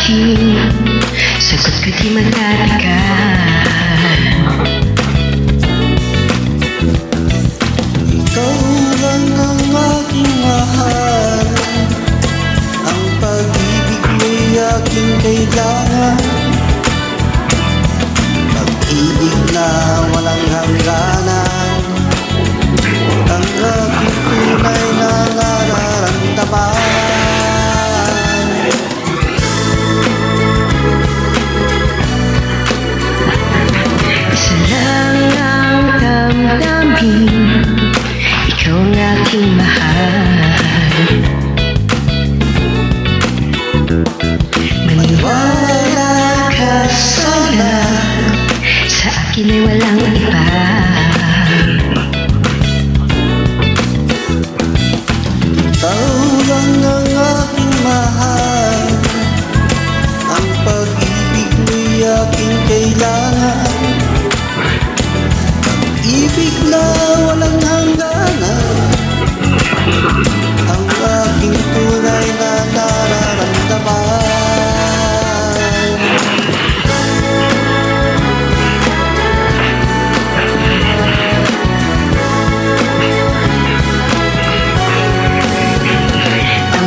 aking sagot ko di magtatagal. Ikaw lang ang aking mahal, ang pag-ibig mo'y aking kailangan. Pag-ibig na walang hangganan, ang aking tunay na nararamdaman. Isa lang ang damdamin, ikaw ang aking mahal. Maniwala ka sana, sa akin ay walang iba. Ikaw lang ang aking mahal, ang pag-ibig mo'y aking kailangan. Pag-ibig na walang hangganan, ang aking tunay na nararamdaman.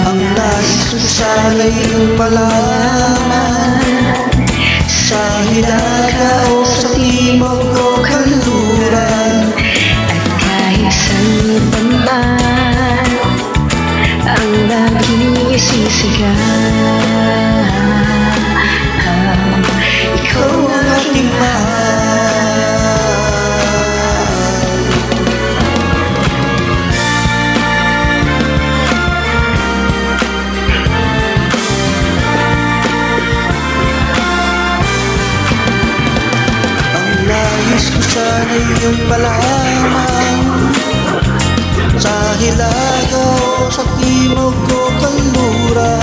Ang nais ko sana'y iyong malaman, sa hilaga o sa timog o kanluran, At kahit saan pa man ang aking isisigaw, ikaw ang aking sana'y iyong malaman, sa hilaga o sa timog o kanluran,